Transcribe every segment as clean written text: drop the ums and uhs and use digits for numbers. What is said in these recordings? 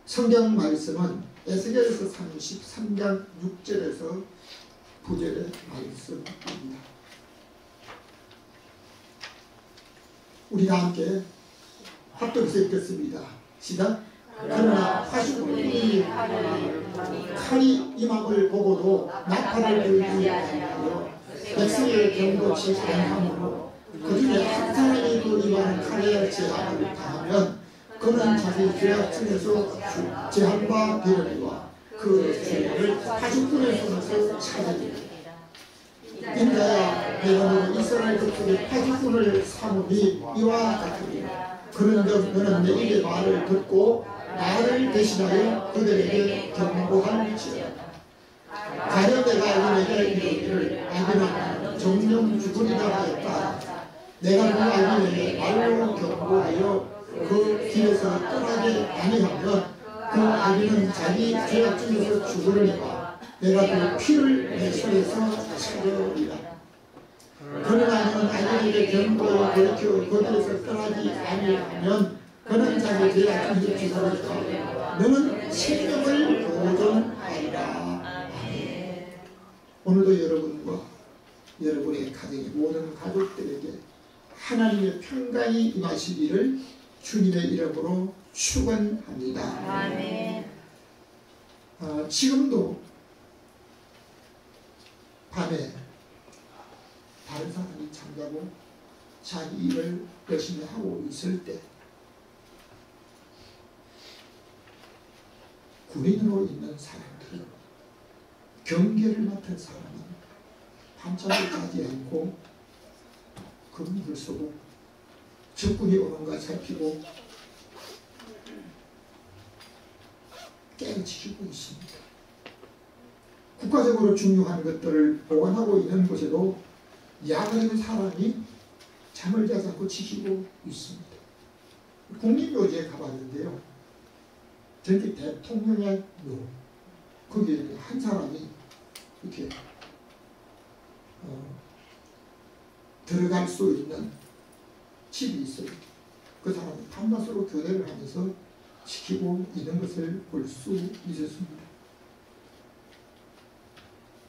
성경 말씀은 에스겔서 33장 6절에서 9절의 말씀입니다. 우리 다 함께 합독해서 읽겠습니다. 시작. 그러나 파수꾼이 칼이 임함을 보고도 나팔을 불지 아니하여 백성의 경고치 아니하므로 그중에 한 사람이 그 임하는 칼에 제한을 당하면 그는 자기 죄악 중에서 제한과 되려니와 그 죄를 파수꾼의 손에서 찾아내리라. 인자야 내가 너 이스라엘 족속의 파수꾼을 삼으니 이와 같으리라. 그런즉 너는 내 입의 말을 듣고 나를 대신하여 그들에게 경고할지어다. 가령 내가 아기에게 이르기를 아기는 정령 죽으리라 하였다. 내가 그 아기에게 말로 경고하여 그 길에서 떠나게 아니하면 그 아기는 자기 죄악 중에서 죽으리니와 내가 그 피를 내 손에서 찾으리라. 그러나 너는 아기에게 경고하여 돌이켜 그들에서 떠나지 아니하면 그는 자기 죄악 중에서 죽으리니와 너는 생명을 보존하리라. 오늘도 여러분과 여러분의 가정의 모든 가족들에게 하나님의 평강이 임하시기를 주님의 이름으로 축원합니다. 아멘. 지금도 밤에 다른 사람이 잠자고 자기 일을 열심히 하고 있을 때 군인으로 있는 사람들은 경계를 맡은 사람은 밤잠을 자지 않고 근무를 쓰고 적군이 오는가 살피고 깨우치고 있습니다. 국가적으로 중요한 것들을 보관하고 있는 곳에도 야간에는 사람이 잠을 자지 않고 지키고 있습니다. 국립묘지에 가봤는데요. 전직 대통령의 묘, 거기에 한 사람이 이렇게 들어갈 수 있는 집이 있어요. 그 사람이 밤낮으로 교대를 하면서 지키고 있는 것을 볼 수 있었습니다.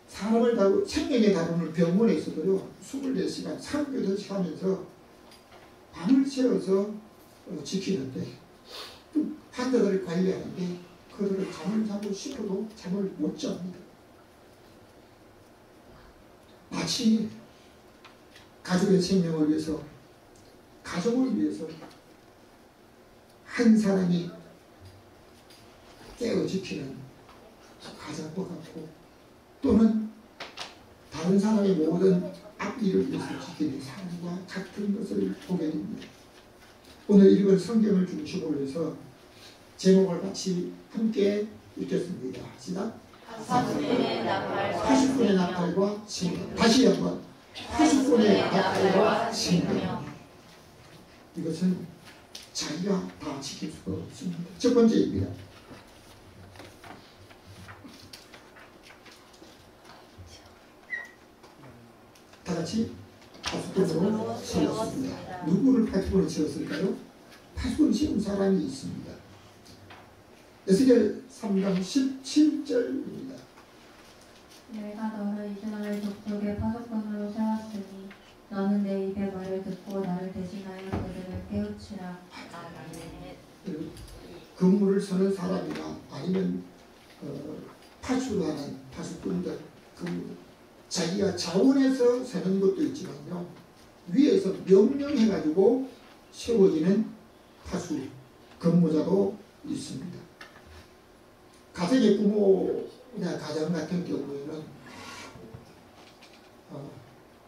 사람을 다루고 생명에 다루는 병원에서도요 24시간 3교대씩 하면서 밤을 새워서 지키는데 환자들을 관리하는데 그들은 잠을 자고 싶어도 잠을 못 잡니다. 마치 가족의 생명을 위해서 가족을 위해서 한 사람이 깨어 지키는 가장과 같고 또는 다른 사람의 모든 앞일을 위해서 지키는 사람과 같은 것을 보게 됩니다. 오늘 읽은 성경을 중심으로 해서 제목을 같이 함께 읽겠습니다. 시작. 80분의 나팔과 생명. 다시 한번 80분의 나팔과 생명. 이것은 자기가 다 지킬 수가 없습니다. 첫 번째입니다. 다 같이 80분으로 세웠습니다. 누구를 80분으로 세웠을까요? 80분 세운 사람이 있습니다. 에스겔 3장 17절입니다. 내가 너를 이스라엘 족속의 파수꾼으로 세웠으니 너는 내 입의 말을 듣고 나를 대신하여 그들을 깨우치라. 근무를 서는 사람이나 아니면 파수하는 파수꾼들 자기가 자원해서 세는 것도 있지만요 위에서 명령해가지고 세워지는 파수 근무자도 있습니다. 가정의 부모나 가정 같은 경우에는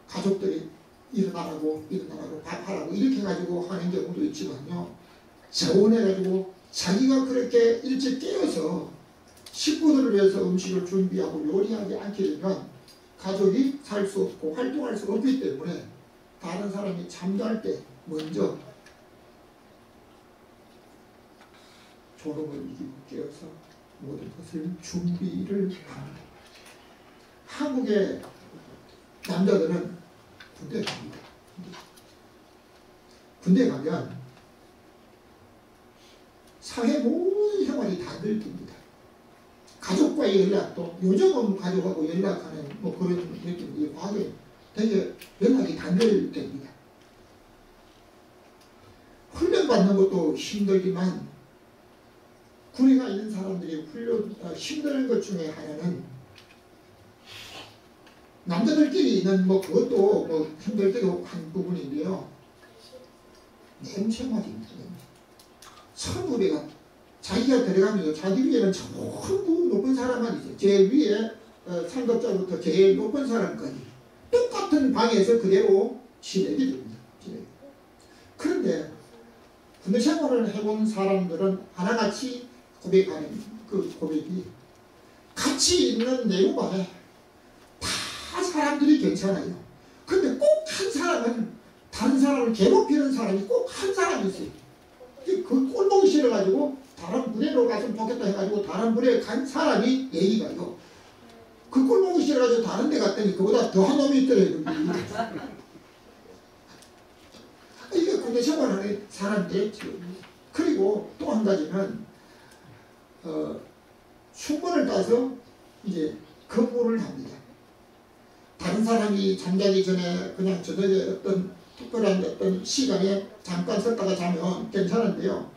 가족들이 일어나라고 밥하라고 이렇게 해가지고 하는 경우도 있지만요 자원해가지고 자기가 그렇게 일찍 깨어서 식구들을 위해서 음식을 준비하고 요리하지 않게 되면 가족이 살 수 없고 활동할 수 없기 때문에 다른 사람이 잠잘 때 먼저 졸음을 이기고 깨어서 모든 것을 준비를 합니다. 한국의 남자들은 군대 갑니다. 군대 가면 사회 모든 생활이 다들 과거의 연락도 요즘은 가족하고 연락하는 뭐 그런 느낌이 과거에 되게 연락이 단절됩니다. 훈련받는 것도 힘들지만 군에가 있는 사람들이 힘든 것 중에 하나는 남자들끼리 있는 뭐 그것도 뭐 힘들 때도 한 부분인데요. 냄새마입니다. 선후배가 자기가 들어가면서 자기 위에는 전부 높은 사람만 있어요. 제일 위에 상급자부터 제일 높은 사람까지 똑같은 방에서 그대로 지내게 됩니다. 그런데 군대 생활을 해본 사람들은 하나같이 고백하는 그 고백이 같이 있는 내부반에 다 사람들이 괜찮아요. 근데 꼭 한 사람은 다른 사람을 괴롭히는 사람이 꼭 한 사람이 있어요. 그 꼴보기 싫어가지고 다른 부대로 갔으면 좋겠다 해가지고 다른 부대에 간 사람이 얘기가요. 그 꼴보기 싫어가지고 다른 데 갔더니 그보다 더한 놈이 있더래요. 이게 군대 생활하는 사람들의 지역입니다. 그리고 또 한 가지는 숙번을 따서 이제 근무를 합니다. 다른 사람이 잠자기 전에 그냥 저녁에 어떤 특별한 어떤 시간에 잠깐 섰다가 자면 괜찮은데요.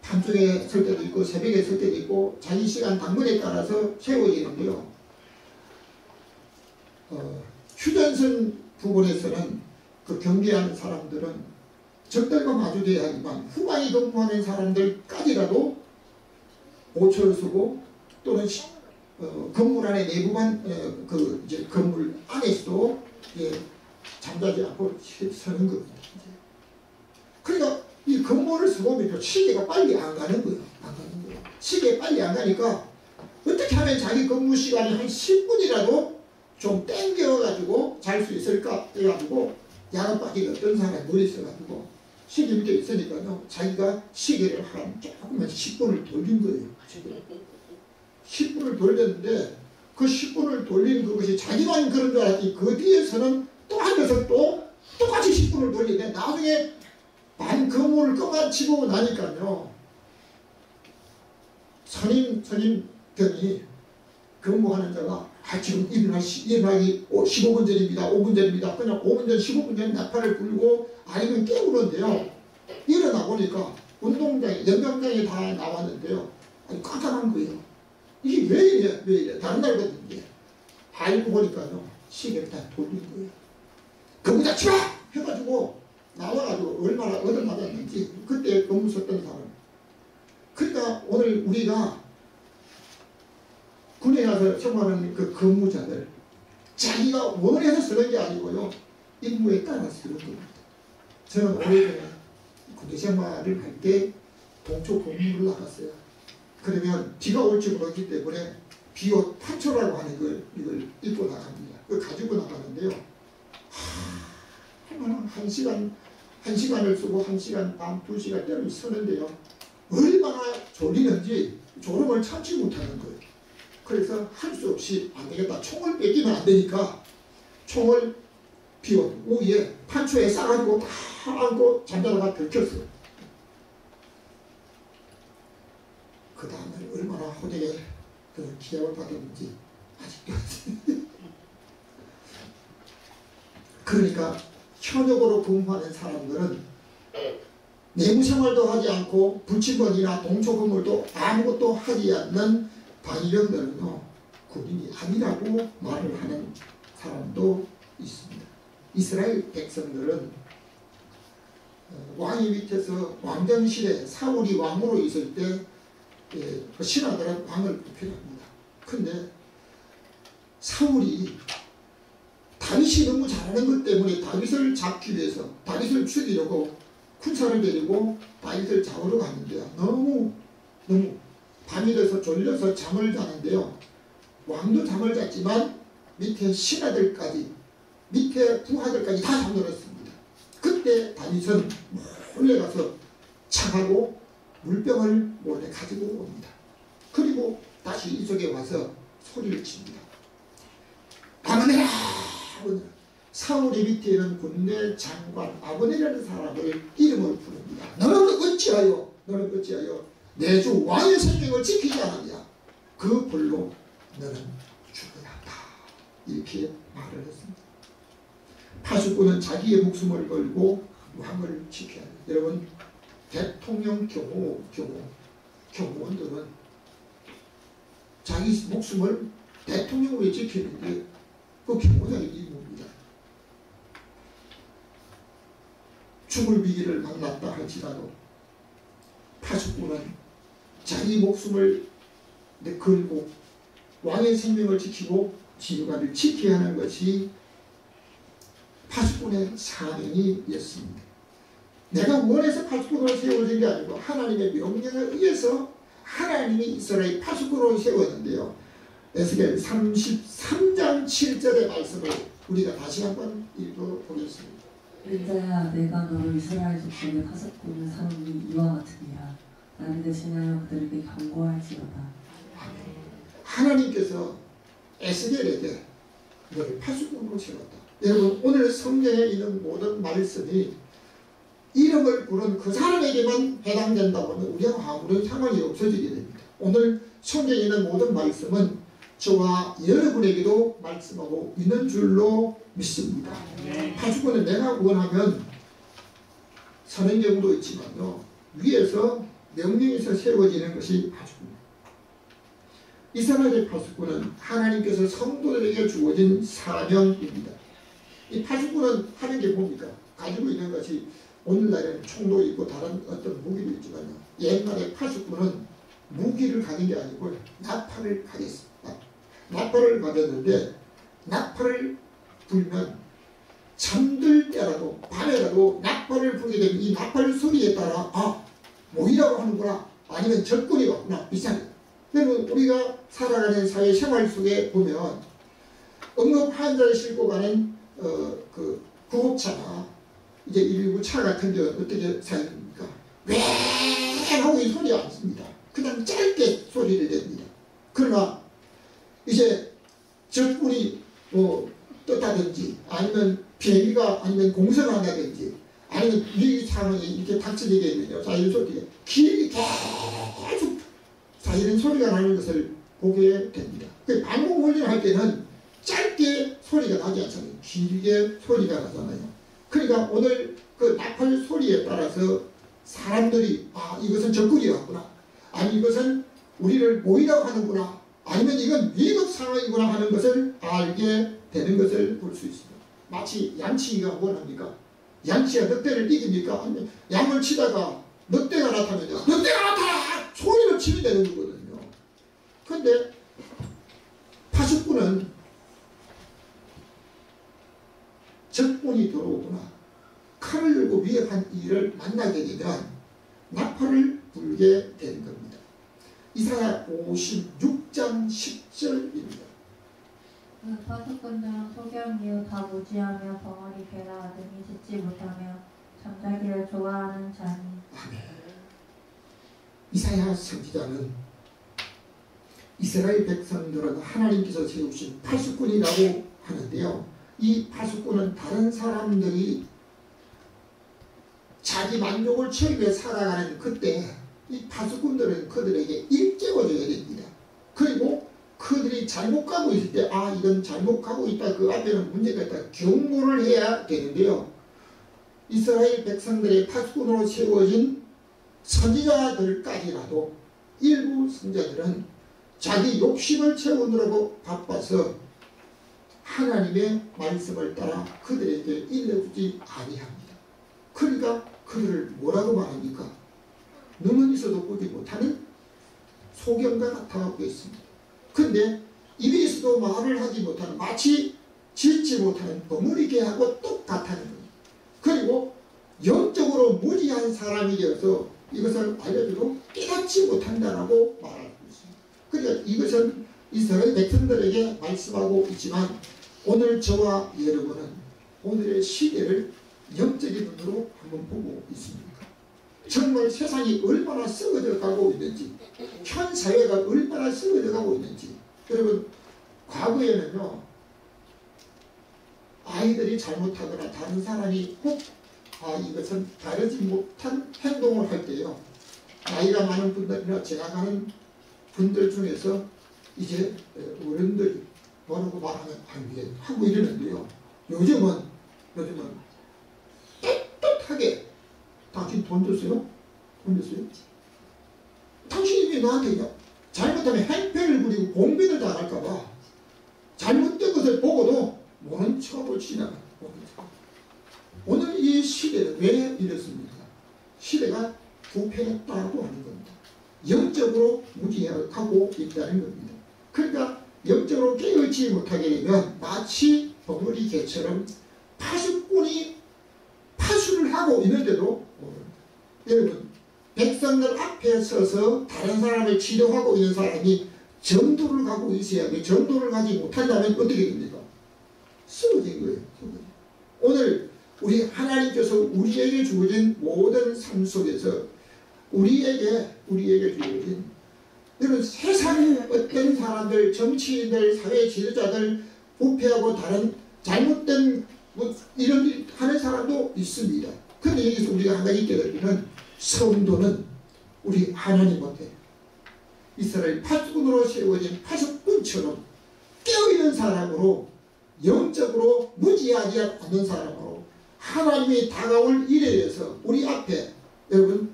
밤중에 설 때도 있고 새벽에 설 때도 있고 자기 시간 당번에 따라서 세워지는데요. 휴전선 부분에서는 그 경계하는 사람들은 적들과 마주돼야 하지만 후방에 근무하는 사람들까지라도 오초를 쓰고 또는 건물 안에 내부만 그 이제 건물 안에서도 잠자지 않고 서는 겁니다. 그러니까 이 건물을 쓰고 보면 시계가 빨리 안 가는 거예요. 시계 빨리 안 가니까 어떻게 하면 자기 근무 시간이 한 10분이라도 좀 땡겨가지고 잘 수 있을까 해가지고 야간박이가 어떤 사람이 머리 써가지고 시계 밑에 있으니까요. 자기가 시계를 한 조금만 10분을 돌린 거예요. 10분을 돌렸는데 그 10분을 돌린 그것이 자기만 그런 줄 알았지 그 뒤에서는 또 앉아서 또 똑같이 10분을 돌리는데 나중에 반 근무를 끝마치고 나니까요. 선임병이 근무하는 자가 지금 일어나기 15분 전입니다. 5분 전입니다. 그냥 5분 전 15분 전 나팔을 불고 아니면 깨우는데요. 일어나 보니까 운동장에 연병장에 다 나왔는데요. 아니 깜깜한 거예요. 이게 왜 이래 다른 날거든요. 알고 보니까요. 시계를 다 돌린 거예요. 거기다 치마 해가지고 나와가지고 얼마나 얻어맞았는지 그때 근무 썼던 사람. 그러니까 오늘 우리가 군에 가서 생활하는 그 근무자들 자기가 원해서 쓰는 게 아니고요. 임무에 따라 쓰는 겁니다. 저는 오래전에 군대 생활을 할 때 동초 근무를 나갔어요. 그러면 비가 올지 모르기 때문에 비옷 판초라고 하는 이걸 입고 나갑니다. 그걸 가지고 나가는데요. 한 시간을 쓰고 1시간 반, 2시간 때를 쓰는데요. 얼마나 졸리는지 졸음을 참지 못하는 거예요. 그래서 할 수 없이 안 되겠다. 총을 뺏기면 안 되니까 총을 비옷 위에 판초에 싸가지고 다 안고 잠자다가 들켰어요. 그 다음날 얼마나 호되게 그 기합을 받았는지 아직도 그러니까 현역으로 근무하는 사람들은 내무생활도 하지 않고 불침번이나 동초근무도 아무것도 하지 않는 방위병들은요 군인이 아니라고 말을 하는 사람도 있습니다. 이스라엘 백성들은 왕위 밑에서 왕정시대 사울이 왕으로 있을 때 신하들은 왕을 부표합니다. 근데 사울이 다윗이 너무 잘하는 것 때문에 다윗을 잡기 위해서 다윗을 죽이려고 군사를 데리고 다윗을 잡으러 갔는데요. 너무 밤이 돼서 졸려서 잠을 자는데요. 왕도 잠을 잤지만 밑에 신하들까지 밑에 부하들까지 다 잠들었습니다. 그때 다윗은 몰래 가서 차가고 물병을 몰래 가지고 옵니다. 그리고 다시 이쪽에 와서 소리를 칩니다. 아버네라! 사울의 밑에 있는 군대 장관 아버네라는 사람을 이름을 부릅니다. 너는 어찌하여 내 주 왕의 생명을 지키지 않았냐? 그 벌로 너는 죽어야 한다. 이렇게 말을 했습니다. 파수꾼은 자기의 목숨을 걸고 왕을 지켜야 합니다. 여러분, 대통령 경호원들은 자기 목숨을 대통령으로 지키는데 그 경호자의 임무입니다. 죽을 위기를 만났다 할지라도 파수꾼은 자기 목숨을 걸고 왕의 생명을 지키고 지휘관을 지켜야 하는 것이 파수꾼의 사명이었습니다. 내가 원해서 파수꾼으로 세워진 게 아니고 하나님의 명령에 의해서 하나님이 이스라엘 파수꾼으로 세웠는데요. 에스겔 33장 7절의 말씀을 우리가 다시 한번 읽어보겠습니다. 인자야, 내가 너를 이스라엘 족속의 파수꾼을 삼으니 이와 같으니라. 나를 대신하여 그들에게 경고할지어다. 하나님께서 에스겔에게 너를 파수꾼으로 세웠다. 여러분, 오늘 성경에 있는 모든 말씀이 이름을 부른 그 사람에게만 해당된다고 하면 우리하고 아무런 상관이 없어지게 됩니다. 오늘 성경에 있는 모든 말씀은 저와 여러분에게도 말씀하고 있는 줄로 믿습니다. 파수꾼은 내가 원하면 서는 경우도 있지만요, 위에서 명령에서 세워지는 것이 파수꾼입니다. 이스라엘의 파수꾼은 하나님께서 성도들에게 주어진 사명입니다. 이 파수꾼은 하는 게 뭡니까? 가지고 있는 것이 오늘날에는 총도 있고 다른 어떤 무기도 있지만요, 옛날에 파수꾼은 무기를 가진 게 아니고 나팔을 가졌습니다. 나팔을 가졌는데 나팔을 불면 잠들 때라도 밤에라도 나팔을 불게 되면 이 나팔 소리에 따라 모이라고 하는구나, 아니면 적군이 왔구나, 비슷하게. 그러면 우리가 살아가는 사회생활 속에 보면 응급 환자를 싣고 가는 그 구급차나 이제 119 차 같은 데 어떻게 사용합니까? 왜 하고 이 소리가 안 씁니다. 그냥 짧게 소리를 냅니다. 그러나 이제 적군이 떴다든지 아니면 비행기가 아니면 공성을 한다든지 아니면 위기 상황이 이렇게 닥쳐지게 되면요, 사이렌 소리가 길게 계속 사이렌 소리가 나는 것을 보게 됩니다. 방공훈련 할 때는 짧게 소리가 나지 않잖아요. 길게 소리가 나잖아요. 그러니까 오늘 그 나팔 소리에 따라서 사람들이 이것은 적군이 왔구나, 아니 이것은 우리를 모이라고 하는구나, 아니면 이건 위급 상황이구나 하는 것을 알게 되는 것을 볼 수 있습니다. 마치 양치기가 원합니까? 양치가 늑대를 이깁니까? 아니면 양을 치다가 늑대가 나타나면 늑대가 나타나! 소리를 치면 되는 거거든요. 그런데 파수꾼은 적군이 들어오거나 칼을 들고 위협한 이를 만나게 되면 나팔을 불게 되는 겁니다. 이사야 56장 10절입니다. 그 파수꾼들은 소경 이후 다 무지하며 벙어리 괴라 아들이 짓지 못하며 잠자기를 좋아하는 자니. 아멘. 이사야 선지자는 이스라엘 백성들은 하나님께서 세우신 파수꾼이라고 하는데요, 이 파수꾼은 다른 사람들이 자기 만족을 채우기 위해 살아가는 그때 이 파수꾼들은 그들에게 일깨워줘야 됩니다. 그리고 그들이 잘못 가고 있을 때 이건 잘못 가고 있다, 그 앞에는 문제가 있다, 경고를 해야 되는데요, 이스라엘 백성들의 파수꾼으로 세워진 선지자들까지라도 일부 선지자들은 자기 욕심을 채우느라고 바빠서 하나님의 말씀을 따라 그들에게 일러주지 아니합니다. 그러니까 그들을 뭐라고 말합니까? 눈은 있어도 보지 못하는 소경과 같아하고 있습니다. 그런데 입이 있어도 말을 하지 못하는, 마치 짓지 못하는 버무리개하고 똑같다는 거예요. 그리고 영적으로 무지한 사람이 되어서 이것을 알려줘도 깨닫지 못한다라고 말하고 있습니다. 그러니까 이것은 이스라엘 백성들에게 말씀하고 있지만 오늘 저와 여러분은 오늘의 시대를 영적인 눈으로 한번 보고 있습니까? 정말 세상이 얼마나 썩어져 가고 있는지, 현 사회가 얼마나 썩어져 가고 있는지. 여러분, 과거에는요, 아이들이 잘못하거나 다른 사람이 꼭 이것은 다르지 못한 행동을 할 때요, 나이가 많은 분들이나 제가 가는 분들 중에서 이제 어른들이 뭐라고 말하면 안 돼 하고 이러는데요. 요즘은 떳떳하게 당신 돈 줬어요? 돈 줬어요? 당신이 나한테 잘못하면 행패를 부리고 공변을 당할까봐 잘못된 것을 보고도 모른 척하고 지나가요. 오늘 이 시대는 왜 이렇습니까? 시대가 부패했다고 하는 겁니다. 영적으로 무지하고 있다는 겁니다. 그러니까 영적으로 깨어있지 못하게 되면 마치 벙어리 개처럼 파수꾼이 파수를 하고 있는데도 여러분 백성들 앞에 서서 다른 사람을 지도하고 있는 사람이 정도를 갖고 있어야 돼. 정도를 가지 못한다면 어떻게 됩니까? 쓰러진 거예요. 오늘 우리 하나님께서 우리에게 주어진 모든 삶 속에서 우리에게 주어진 여러분 세상에 어떤 사람들, 정치인들, 사회 지도자들, 부패하고 다른 잘못된 이런 일 하는 사람도 있습니다. 그런데 여기서 우리가 한 가지 깨달으면 성도는 우리 하나님 앞에 이스라엘 파수꾼으로 세워진 파수꾼처럼 깨어있는 사람으로 영적으로 무지하지 않는 사람으로 하나님이 다가올 일에 대해서 우리 앞에 여러분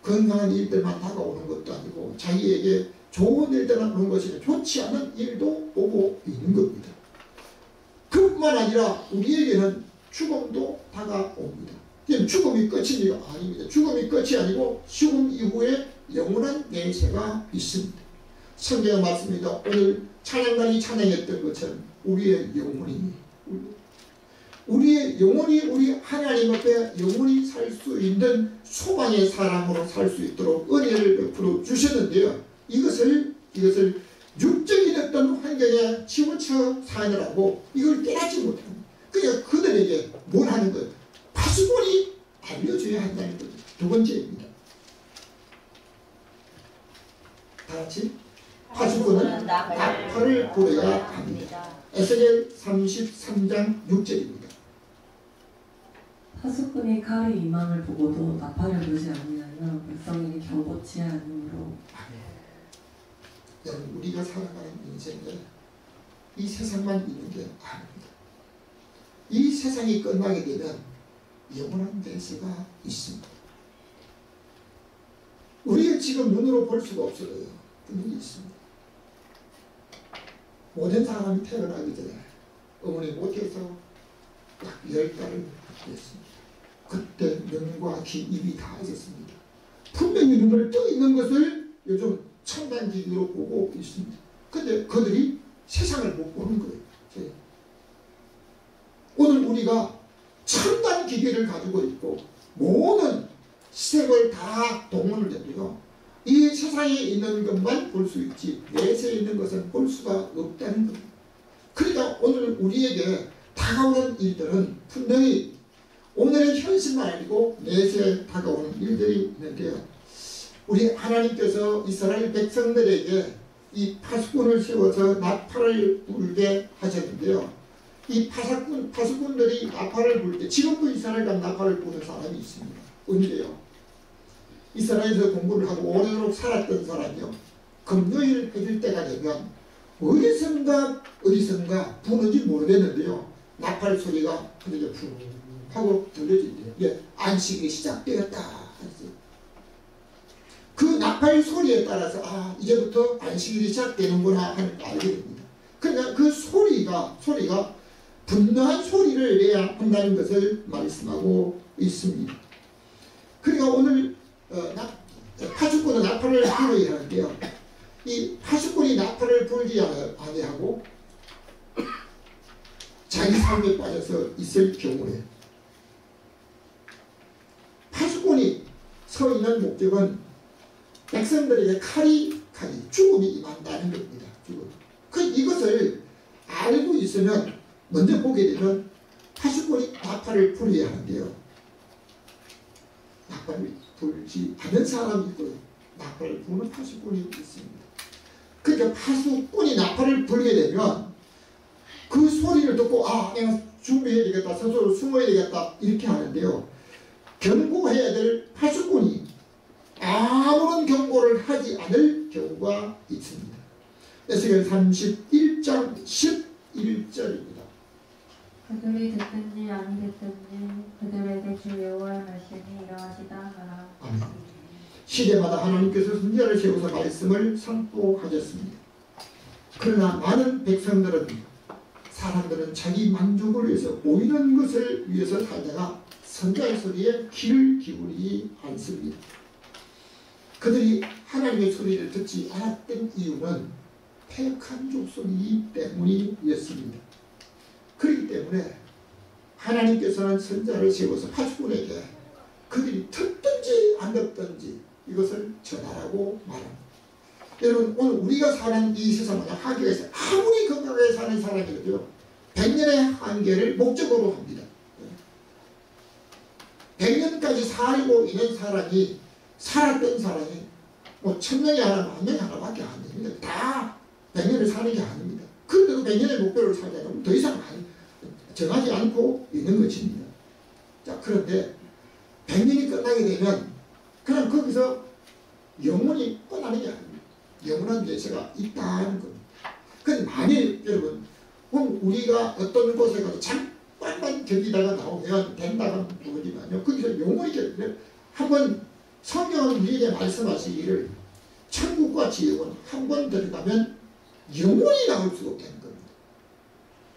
건강한 일들만 다가오는 것도 아니고 자기에게 좋은 일들만 오는 것이 좋지 않은 일도 오고 있는 겁니다. 그뿐만 아니라 우리에게는 죽음도 다가옵니다. 죽음이 끝입니까? 아닙니다. 죽음이 끝이 아니고 죽음 이후에 영원한 내세가 있습니다. 성경의 말씀입니다. 오늘 찬양단이 찬양했던 것처럼 우리의 영혼이 우리 하나님 앞에 영원히 살 수 있는 소망의 사람으로 살 수 있도록 은혜를 베풀어 주셨는데요. 이것을 육적인 어떤 환경에 치우쳐 사느라고 이걸 깨닫지 못합니다. 그러니까 그들에게 뭘 하는 거예요? 파수꾼이 알려줘야 한다는 거죠. 두 번째입니다. 다 같이 파수꾼은 나팔을 불어야 합니다. 에스겔 33장 6절입니다. 파수꾼이 칼의 이망을 보고도 나팔을 불지 아니하면 백성에게 경고치 않으므로. 여러분 우리가 살아가는 인생에 이 세상만 있는 게 아닙니다. 이 세상이 끝나게 되면 영원한 내세가 있습니다. 우리가 지금 눈으로 볼 수가 없어요. 분명히 있습니다. 모든 사람이 태어나기 전에 어머니 못해서 약 10달을 했습니다. 그때 눈과 귀, 입이 다 있었습니다. 분명히 눈을 떠 있는 것을 요즘 첨단 기기로 보고 있습니다. 근데 그들이 세상을 못 보는 거예요. 오늘 우리가 첨단 기기를 가지고 있고 모든 시스템을 다 동원을 해도요. 이 세상에 있는 것만 볼 수 있지 내세에 있는 것은 볼 수가 없다는 겁니다. 그러니까 오늘 우리에게 다가오는 일들은 분명히 오늘의 현실만 아니고 내세에 다가오는 일들이 있는데요. 우리 하나님께서 이스라엘 백성들에게 이 파수꾼을 세워서 나팔을 불게 하셨는데요. 이 파수꾼들이 나팔을 불 때 지금도 이스라엘 가면 나팔을 부는 사람이 있습니다. 언제요? 이스라엘에서 공부를 하고 오래도록 살았던 사람이요. 금요일 해줄 때가 되면 어디선가 부는지 모르겠는데요. 나팔 소리가 그렇게 푸 하고 들려진대요. 예, 안식이 시작되었다. 그 나팔 소리에 따라서 아 이제부터 안식일이 시작되는구나 하는 걸 알게 됩니다. 그러니까 그 소리가 분노한 소리를 내야 한다는 것을 말씀하고 있습니다. 그러니까 오늘 파수꾼은 나팔을 불어야 하는데요. 이 파수꾼이 나팔을 불지 아니하고 자기 삶에 빠져서 있을 경우에 파수꾼이 서 있는 목적은 백성들에게 칼이 죽음이 임한다는 겁니다. 죽음. 이것을 알고 있으면 먼저 보게 되면 파수꾼이 나팔을 불어야 하는데요. 나팔을 불지 않은 사람이 있고요. 나팔을 부는 파수꾼이 있습니다. 그러니까 파수꾼이 나팔을 불게 되면 그 소리를 듣고 아 내가 준비해야 되겠다. 스스로 숨어야 되겠다. 이렇게 하는데요. 경고해야 될 파수꾼이 아무런 경고를 하지 않을 경우가 있습니다. 에스겔 31장 11절입니다. 그들이 듣든지 아니 듣든지 그들에게 주 여호와의 말씀이 이러하시다 하라. 아멘. 시대마다 하나님께서 선지자를 세워서 말씀을 선포하셨습니다. 그러나 많은 사람들은 자기 만족을 위해서 보이는 것을 위해서 살다가 선지자의 소리에 귀를 기울이지 않습니다. 그들이 하나님의 소리를 듣지 않았던 이유는 패역한 족속이기 때문이었습니다. 그렇기 때문에 하나님께서는 선지자를 세워서 파수꾼에게 그들이 듣든지 안 듣든지 이것을 전하라고 말합니다. 여러분, 오늘 우리가 사는 이 세상은 한계에서 아무리 건강하게 사는 사람이라도 100년의 한계를 목적으로 합니다. 100년까지 살고 있는 사람이 살았던 사람이 뭐 1000명이 하나 1000명이 하나밖에 안 됩니다. 다 100년을 사는 게 아닙니다. 그런데도 100년의 목표를 살려면 더 이상 정하지 않고 있는 것입니다. 자, 그런데 100년이 끝나게 되면 그냥 거기서 영원히 끝나는 게 아닙니다. 영원한 예체가 있다는 겁니다. 그런데 만일 여러분 우리가 어떤 곳에 가서 잠깐만 견디다가 나오면 된다는 부분이면요, 거기서 영원히 견디면 한번 성경은 우리에게 말씀하시기를 천국과 지옥은 한 번 들어가면 영원히 나올 수 없다는 겁니다.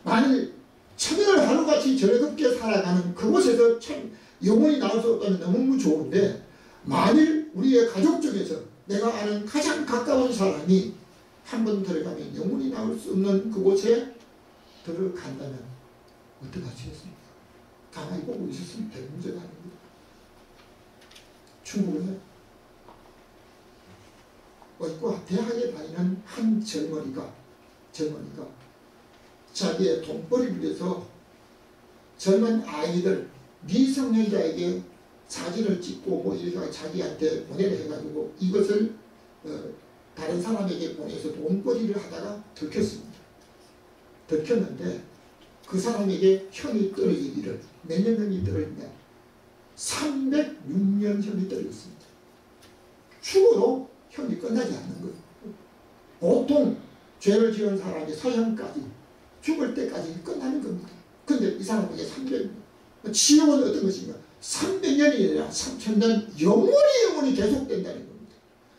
만일 천년을 하루같이 즐겁게 살아가는 그곳에서 영원히 나올 수 없다면 너무 좋은데, 만일 우리의 가족 중에서 내가 아는 가장 가까운 사람이 한 번 들어가면 영원히 나올 수 없는 그곳에 들어간다면 어떻게 하시겠습니까? 가만히 보고 있었으면 될 문제가 아닙니다. 중국은 어이과 대학에 다니는 한 젊은이가 자기의 돈벌이를 위해서 젊은 아이들 미성년자에게 사진을 찍고 뭐 이렇게 자기한테 보내려 해가지고 이것을 다른 사람에게 보내서 돈벌이를 하다가 들켰습니다. 들켰는데 그 사람에게 형이 떨어지기를 몇 년형이 떨어지냐, 306년 형이 떨어졌습니다. 죽어도 형이 끝나지 않는 거예요. 보통 죄를 지은 사람이 사형까지 죽을 때까지 끝나는 겁니다. 근데 이 사람에게 300년, 지옥은 어떤 것인가? 300년이 아니라 3000년 영원히 계속된다는 겁니다.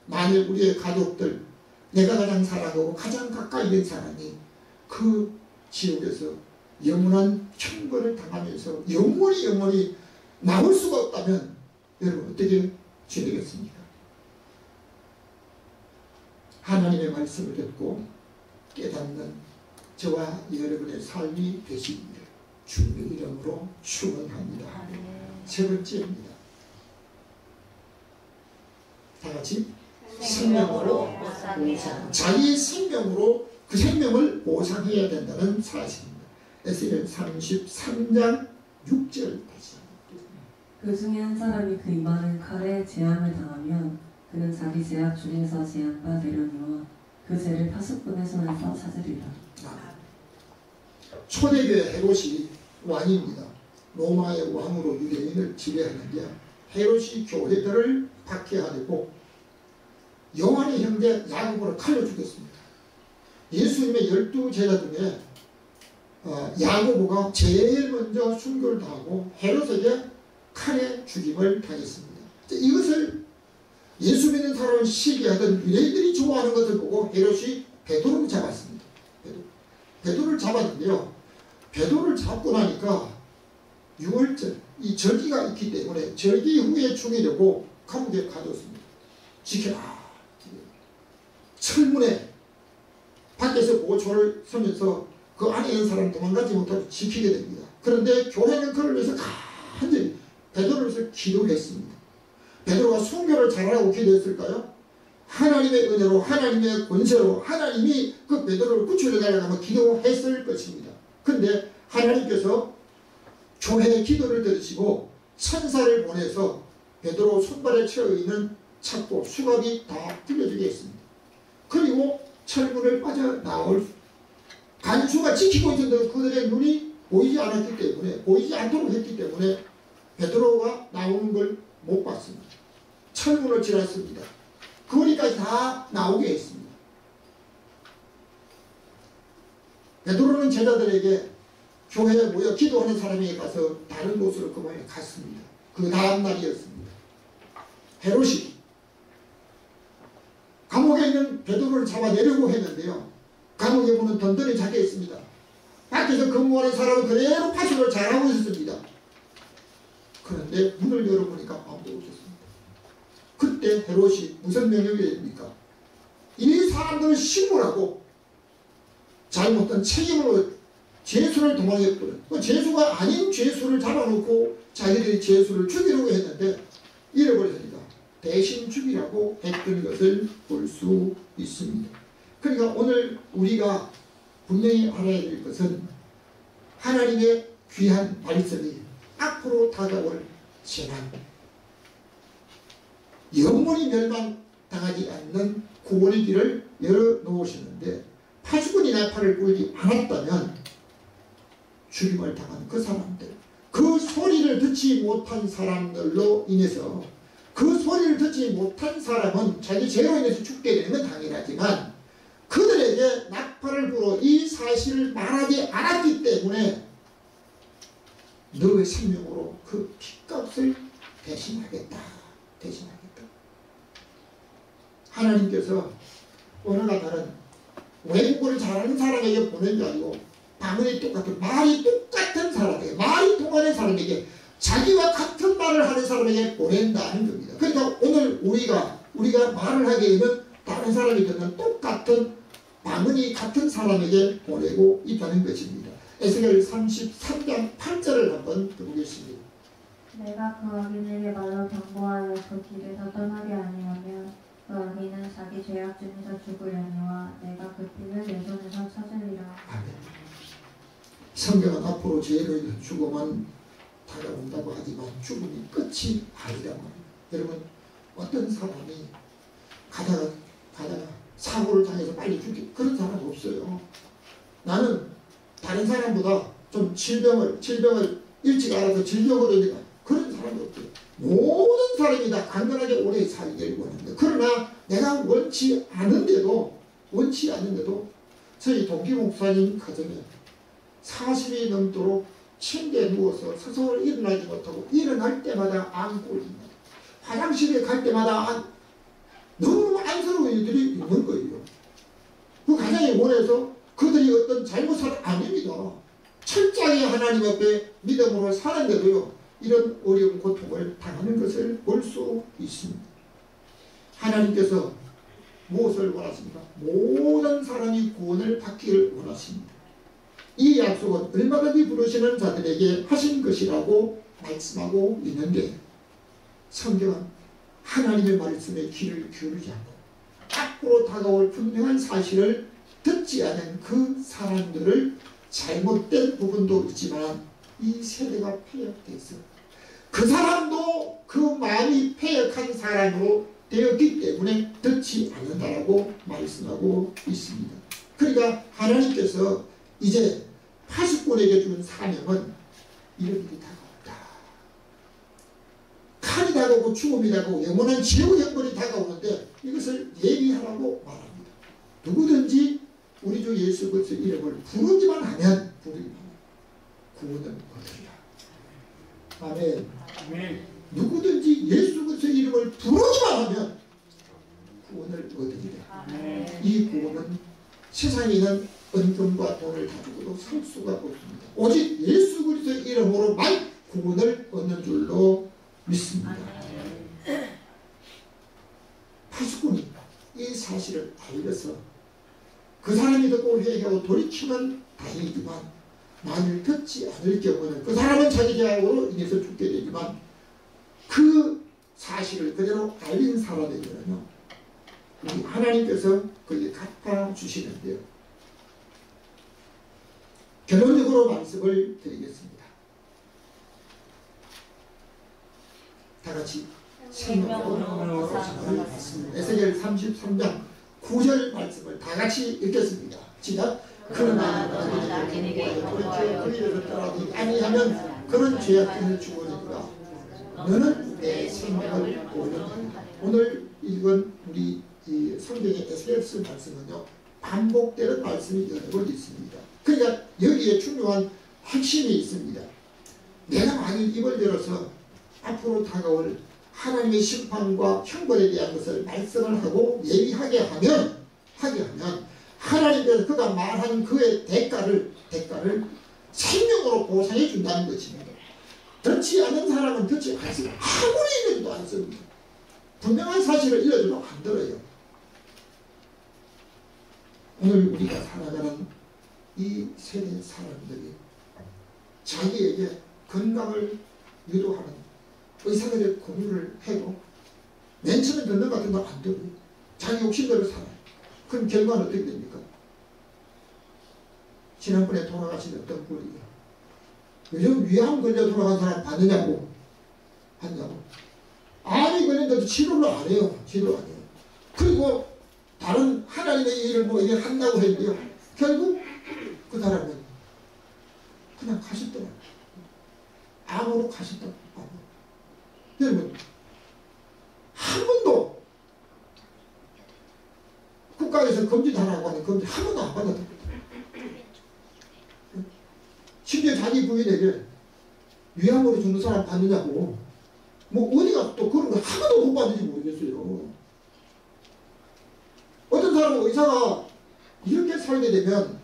만일 우리의 가족들, 내가 가장 사랑하고 가장 가까이 있는 사람이 그 지옥에서 영원한 형벌을 당하면서 영원히 나올 수가 없다면 여러분 어떻게 지내겠습니까? 하나님의 말씀을 듣고 깨닫는 저와 여러분의 삶이 되시기를 주님의 이름으로 축원합니다. 세 번째입니다. 다 같이 생명으로 보상. 자기 생명으로 그 생명을 보상해야 된다는 사실입니다. 에스겔 33장 6절 다시. 그 중에 한 사람이 그 이마는 칼에 재앙을 당하면 그는 자기 죄악 중에서 재앙받으려니와 그 죄를 파수꾼의 손에서 찾으리라. 초대교회 헤롯이 왕입니다. 로마의 왕으로 유대인을 지배하는데 헤롯이 교회들을 박해하려고 요한의 형제 야고보를 칼로 죽였습니다. 예수님의 12제자 중에 야고보가 제일 먼저 순교를 당하고 헤롯에게 칼에 죽임을 당했습니다. 이것을 예수 믿는 사람을 시기하던 유대인들이 좋아하는 것을 보고 헤롯이 베드로를 잡았습니다. 베드로를 잡았는데요, 베드로를 잡고 나니까 6월절 이 절기가 있기 때문에 절기 후에 죽이려고 감옥에 가뒀습니다. 지켜라. 철문에 밖에서 보초를 서면서 그 안에 있는 사람 도망가지 못하고 지키게 됩니다. 그런데 교회는 그를 위해서 간절히 베드로를 위해서 기도했습니다. 베드로가 순교를 잘하라고 기도했을까요? 하나님의 은혜로, 하나님의 권세로 하나님이 그 베드로를 구출해달라고 하면 기도했을 것입니다. 그런데 하나님께서 교회의 기도를 들으시고 천사를 보내서 베드로 손발에 채어있는 착고 수갑이 다 들려주게 했습니다. 그리고 철문을 빠져나올 간수가 지키고 있었는데 그들의 눈이 보이지 않았기 때문에, 보이지 않도록 했기 때문에 베드로가 나오는 걸 못 봤습니다. 철문을 지났습니다. 거리까지 다 나오게 했습니다. 베드로는 제자들에게 교회에 모여 기도하는 사람에게 가서 다른 곳으로 그만에 갔습니다. 그 다음 날이었습니다. 헤롯이 감옥에 있는 베드로를 잡아내려고 했는데요. 감옥의 문은 던던히 잠겨 있습니다. 밖에서 근무하는 사람은 그대로 파수를 잘하고 있었습니다. 그런데 문을 열어보니까 아무도 없었습니다. 그때 헤롯이 무슨 명령을 내립니까? 이 사람들을 신문하고 잘못된 책임으로 죄수를 도망했거든. 그 죄수가 아닌 죄수를 잡아놓고 자기들이 죄수를 죽이려고 했는데 잃어버렸습니다. 대신 죽이라고 했던 것을 볼 수 있습니다. 그러니까 오늘 우리가 분명히 알아야 될 것은 하나님의 귀한 말씀이 앞으로 다가올 재난, 영원히 멸망당하지 않는 구원의 길을 열어놓으시는데 파수꾼이 나팔을 불지 않았다면 죽임을 당한 그 사람들, 그 소리를 듣지 못한 사람들로 인해서 그 소리를 듣지 못한 사람은 자기 죄로 인해서 죽게 되는 건 당연하지만 그들에게 나팔을 불어 이 사실을 말하지 않았기 때문에 너의 생명으로 그 핏값을 대신하겠다. 하나님께서 오늘과 다른 외국어를 잘하는 사람에게 보낸 게 아니고 방언이 똑같은 말이 똑같은 사람에게 말이 통하는 사람에게 자기와 같은 말을 하는 사람에게 보낸다는 겁니다. 그러니까 오늘 우리가 말을 하게 되면 다른 사람이 듣는 똑같은 방언이 같은 사람에게 보내고 있다는 것입니다. 에스겔 33장 8절을 한번 보겠습니다. 내가 그 악인에게 말로 경고하여 그 길에서 떠나게 아니하면 그 악인은 자기 죄악 중에서 죽으려니와 내가 그 피를 내 손에서 찾으리라. 아멘. 성경은 앞으로 죄로 인해 죽음은 다가온다고 하지만 죽음이 끝이 아니란 말입니다. 여러분 어떤 사람이 가다가 사고를 당해서 빨리 죽기 그런 사람 없어요. 나는 다른 사람보다 좀 질병을 일찍 알아서 질병으로 그런 사람이 없어요. 모든 사람이 다 강건하게 오래 살기를 원합니다. 그러나 내가 원치 않은데도 저희 동기 목사님 가정에 40이 넘도록 침대에 누워서 스스로 일어나지 못하고 일어날 때마다 안골입니다. 화장실에 갈 때마다 너무 안쓰러운 일들이 있는 거예요. 그 가장이 원해서 그들이 어떤 잘못을 아닙니다. 철저하게 하나님 앞에 믿음으로 사는데도요 이런 어려운 고통을 당하는 것을 볼 수 있습니다. 하나님께서 무엇을 원하십니까? 모든 사람이 구원을 받기를 원하십니다. 이 약속은 얼마든지 부르시는 자들에게 하신 것이라고 말씀하고 있는데 성경은 하나님의 말씀에 귀를 기울이지 않고 앞으로 다가올 분명한 사실을 듣지 않은 그 사람들을 잘못된 부분도 있지만 이 세대가 폐역돼서 그 사람도 그 마음이 폐역한 사람으로 되었기 때문에 듣지 않는다라고 말씀하고 있습니다. 그러니까 하나님께서 이제 파수꾼에게 준 사명은 이런 일이 다가온다. 칼이 다가오고 죽음이 다가오고 영원한 지옥의 형벌이 다가오는데 이것을 예비하라고 말합니다. 누구든지 우리 주 예수 그리스도의 이름을 부르기만 하면 구원을 얻으리라. 아멘. 누구든지 예수 그리스도의 이름을 부르기만 하면 구원을 얻으리라. 이 구원은 세상에 있는 은금과 돈을 가지고도 살 수가 없습니다. 오직 예수 그리스도의 이름으로만 구원을 얻는 줄로 믿습니다. 파수꾼이 이 사실을 알려서 그 사람이 듣고 회개하고 돌이키면 다행이지만 만일 듣지 않을 경우는 그 사람은 자기 죄악으로 인해서 죽게 되지만 그 사실을 그대로 알린 사람에게는요 우리 하나님께서 그에게 갚아주시는데요. 결론적으로 말씀을 드리겠습니다. 다같이 생명으로 말씀을 에스겔 33장 9절 말씀을 다같이 읽겠습니다. 시작. 그러나 너희는 그 길에서 떠나지 아니하면 그런 죄악을 주어지리라. 너는 내 생명을 보느니라. 오늘 읽은 우리 이 성경의 에스겔서 말씀은요 반복되는 말씀이 여러 번 있습니다. 그러니까 여기에 중요한 핵심이 있습니다. 내가 만약 입을 열어서 앞으로 다가올 하나님의 심판과 형벌에 대한 것을 말씀을 하고 예비하게 하면 하나님께서 그가 말한 그의 대가를 생명으로 보상해 준다는 것입니다. 듣지 않는 사람은 듣지 않습니다. 아무리 읽어도 안 씁니다. 분명한 사실을 읽어도 안 들어요. 오늘 우리가 살아가는 이 세대 사람들이 자기에게 건강을 유도하는 의사들의 권유를 해도 맨 처음에 듣는 것 같은 거 안 들어요. 자기 욕심대로 살아요. 그럼 결과는 어떻게 됩니까? 지난번에 돌아가신 어떤 분이 요즘 위암 걸려 돌아간 사람 봤느냐고 하냐고. 암이 걸렸는데도 치료를 안 해요. 그리고 다른 하나님의 일을 뭐 이게 한다고 했는데요. 결국 그 사람은 그냥 가셨더라고요. 암으로 가셨다고. 여러분, 한 번도 국가에서 검진하라고 하는 검진 한 번도 안 받았답니다. 심지어 자기 부인에게 위암으로 죽는 사람 봤느냐고, 뭐 어디가 또 그런 거 한 번도 못 받는지 모르겠어요. 어떤 사람은 의사가 이렇게 살게 되면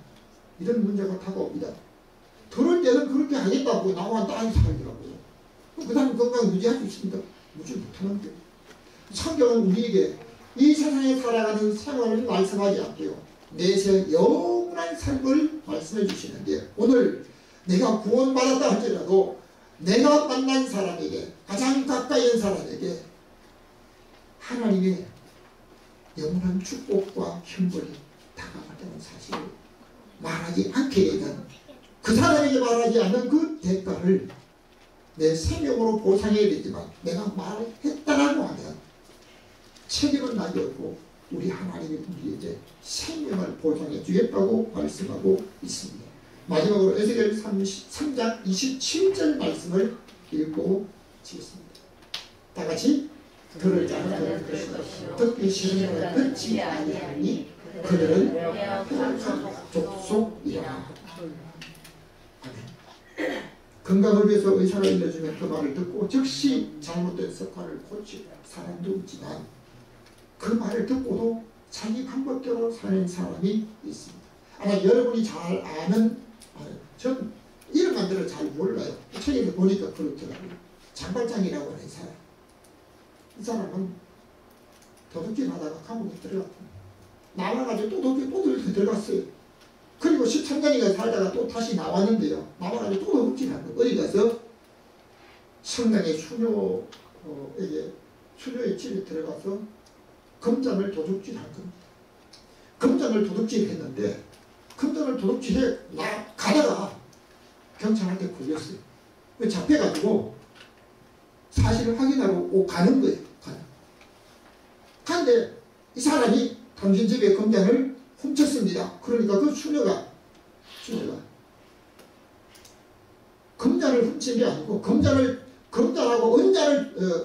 이런 문제가 다가옵니다. 그럴 때는 그렇게 하겠다고 나와 땅에 살더라고요. 그 사람 건강 유지할 수 있습니다. 무지 못하는데. 성경은 우리에게 이 세상에 살아가는 생활을 말씀하지 않고요. 내세 영원한 삶을 말씀해 주시는데, 오늘 내가 구원받았다 할지라도 내가 만난 사람에게, 가장 가까이 있는 사람에게 하나님의 영원한 축복과 형벌이 다가간다는 사실을 말하지 않게 되면, 그 사람에게 말하지 않는 그 대가를 내 생명으로 보상해야 되지만 내가 말했다라고 하면 책임은 나게 없고 우리 하나님이 우리에게 생명을 보상해 주겠다고 말씀하고 있습니다. 마지막으로 에스겔 3장 27절 말씀을 읽고 지겠습니다. 다 같이 들을 자는 들을 것이요 듣기 싫은 자는 듣지 아니하니 그들은 족속이라. 건강을 위해서 의사가 일러주면 그 말을 듣고 즉시 잘못된 습관을 고칠 사람도 있지만, 그 말을 듣고도 자기 방법대로 사는 사람이 있습니다. 아마 여러분이 잘 아는, 전 이름만 들어 잘 몰라요. 책에서 보니까 그렇더라고요. 장발장이라고 하는 사람. 이 사람은 도둑질 하다가 감옥에 들어갔고 나와가지고 또 도둑질 들어갔어요. 그리고 13년이가 살다가 또 다시 나왔는데요. 나와가지고 또 도둑질한 거예요. 어디 가서 성당의 수녀의 집에 들어가서 금잔을 도둑질한 겁니다. 금잔을 도둑질했는데, 금잔을 도둑질해 가다가 경찰한테 걸렸어요. 잡혀가지고 사실을 확인하고 가는 거예요. 그런데 이 사람이 당신 집에 금잔을 훔쳤습니다. 그러니까 그 수녀가 금잔을 훔친 게 아니고 금잔하고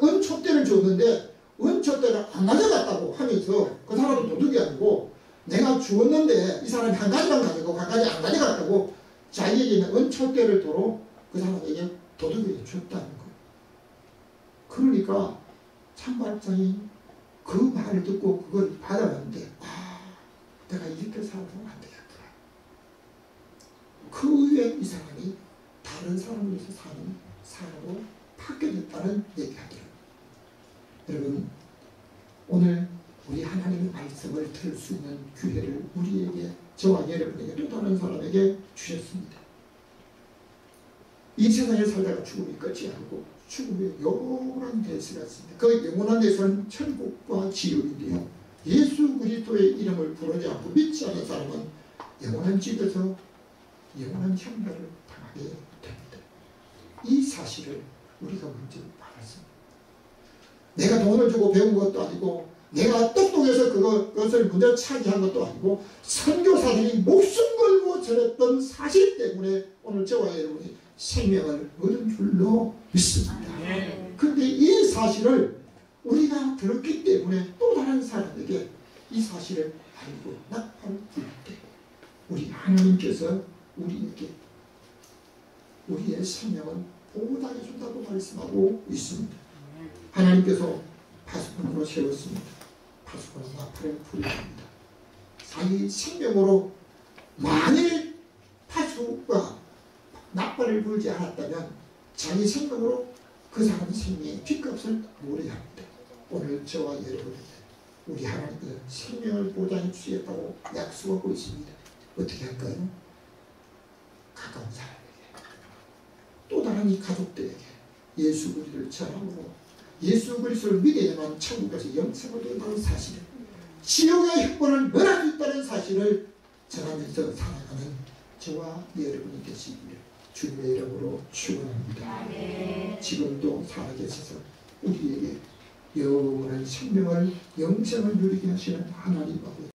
은촛대를 줬는데 은촛대를 안 가져갔다고 하면서, 그 사람은 도둑이 아니고 내가 주었는데 이 사람이 한 가지만 가지고 한 가지 안 가져갔다고 자기에게 있는 은촛대를 도로 그 사람에게 도둑이 줬다는 거예요. 그러니까 참발장이 그 말을 듣고 그걸 받아봤는데, 내가 이렇게 살아서는 안 되겠구나. 그 후에 이 사람이 다른 사람을 위해서 사는 사람으로 바뀌어졌다는 얘기하더라고요. 여러분, 오늘 우리 하나님의 말씀을 들을 수 있는 기회를 우리에게, 저와 여러분에게, 또 다른 사람에게 주셨습니다. 이 세상에 살다가 죽음이 끝이 아니고 죽음의 영원한 대세가 있습니다. 그 영원한 대세는 천국과 지옥인데요. 예수 그리스도의 이름을 부르지 않고 믿지 않는 사람은 영원한 집에서 영원한 형벌을 당하게 됩니다. 이 사실을 우리가 먼저 알았습니다. 내가 돈을 주고 배운 것도 아니고, 내가 똑똑해서 그것을 먼저 차지한 것도 아니고, 선교사들이 목숨 걸고 전했던 사실 때문에 오늘 저와 여러분이 생명을 얻은 줄로 믿습니다. 그런데 이 사실을 우리가 들었기 때문에 또 다른 사람에게 이 사실을 알고 나팔을 불 하나님께서 우리에게 우리의 생명을 보호하게 준다고 말씀하고 있습니다. 하나님께서 파수꾼으로 세웠습니다. 파수꾼은 나팔을 불입니다. 자기 생명으로 만일 파수가 나팔을 불지 않았다면 자기 생명으로 그 사람의 생명의 뒷값을 물어야 합니다. 오늘 저와 여러분 우리 하나님께서 생명을 보장해 주시겠다고 약속하고 있습니다. 어떻게 할까요? 가까운 사람에게 또 다른 이 가족들에게 예수 그리스도를 전함으로 예수 그리스도를 믿어야만 천국에서 영생을 얻는다는 사실을 지옥의 형벌을 면할 수 있다는 사실을 전하면서 살아가는 저와 여러분이 되시기를 주님의 이름으로 축원합니다. 지금도 살아계셔서 우리에게 영원한 생명을 영생을 누리게 하시는 하나님하고